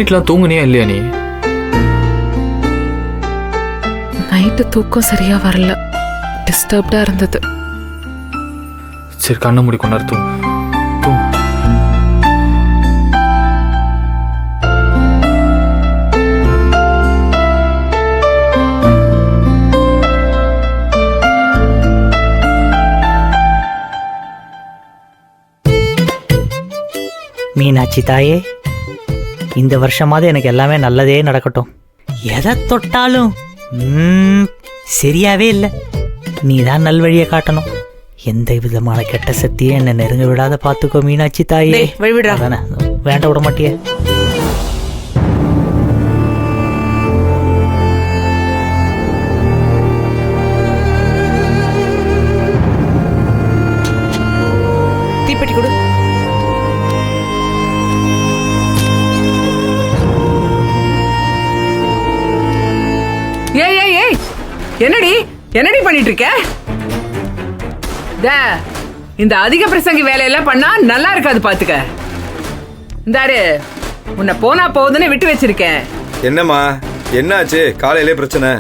நைட்லாம் தூங்குனியா இல்லையா நீ? நைட்டு தூக்கம் சரியா வரல, டிஸ்டர்ப்டா இருந்தது. சரி கண்ணை மூடி கொண்டாரு தூங்கு. மீனாட்சி தாயே, இந்த வருஷமாவது எனக்கு எல்லாமே நல்லதே நடக்கட்டும். எதை தொட்டாலும் சரியாவே இல்லை. நீ தான் நல்வழியை காட்டணும். எந்த விதமான கெட்ட சக்தியே என்னை நெருங்க விடாத பார்த்துக்கோ மீனாட்சி தாயே. வேண்ட விட மாட்டியே. தீப்பெட்டி கொடு. ஏய் என்னடி என்னடி பண்ணிட்டு இருக்க? இந்த அதிக பிரசங்கி வேலையெல்லாம் பண்ணா நல்லா இருக்காது பாத்துக்க. இந்தாரு உன்னை போனா போகுதுன்னு விட்டு வச்சிருக்கேன். என்னம்மா என்னாச்சு? காலையிலே பிரச்சனை?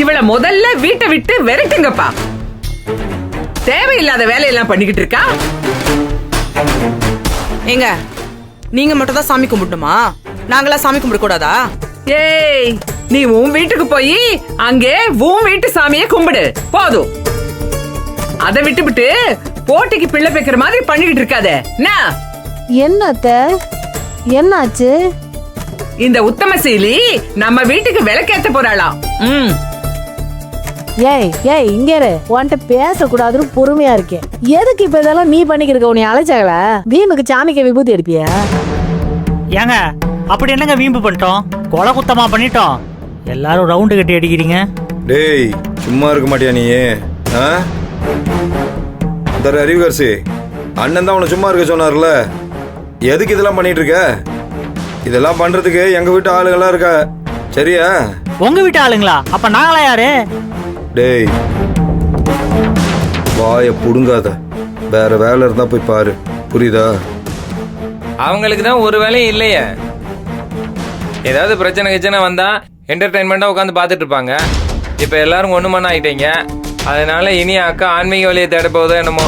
இவள முதல்ல வீட்டை விட்டு விரட்டுங்கப்பா. தேவையில்லாத வேலையெல்லாம் பண்ணிக்கிட்டு இருக்கா. ஏங்க, நீங்க மட்டும் தான் சாமி கும்பிடணுமா? நாங்களா சாமி கும்பிட கூடாதா? ஏய், நீ உன் வீட்டுக்கு போய் அங்கே உன் வீட்டு சாமியை கும்பிடு போதும். அதை விட்டுவிட்டு போட்டிக்கு பிள்ளை பேக்கிற மாதிரி பண்ணிக்கிட்டு இருக்காத. என்னத்த என்னாச்சு? இந்த உத்தமசீலி நம்ம வீட்டுக்கு விளக்கேத்த போறாளாம். ஏய் ஏய் இங்க உன்கிட்ட பேசக்கூடாதுன்னு பொறுமையா இருக்கேன். எதுக்கு இப்ப இதெல்லாம் நீ பண்ணிக்கிருக்க? உன்னை அழைச்சாங்களா? வீம்புக்கு சாமிக்கு விபூதி எடுப்பியா? ஏங்க அப்படி என்னங்க வீம்பு பண்ணிட்டோம்? கொலை குத்தமா பண்ணிட்டோம். எல்லாரும் ரவுண்டு கட்டி அடிக்கிறீங்க. டேய் சும்மா இருக்க மாட்டியா நீ? அறிவுகரசி அண்ணன் தான் உன்னை சும்மா இருக்க சொன்னார்ல. எதுக்கு இதெல்லாம் பண்ணிட்டு இருக்க? இதெல்லாம் பண்றதுக்கு எங்க வீட்டு ஆளுங்கெல்லாம் இருக்கா. சரியா? உங்க வீட்டு ஆளுங்களா? அப்ப நாங்களா யாரு? டேய் வாய புடுங்காத. வேற வேலை இருந்தா போய் பாரு. புரியுதா? அவங்களுக்கு தான் ஒரு வேலையும் இல்லையே. ஏதாவது பிரச்சனை வந்தா என்டர்டைன்மெண்டா உட்காந்து பார்த்துட்டு இருப்பாங்க. இப்ப எல்லாரும் ஒண்ணு மண்ணா ஆயிட்டீங்க. அதனால இனி அக்கா ஆன்மீக வழியை தேட போதோ என்னமோ.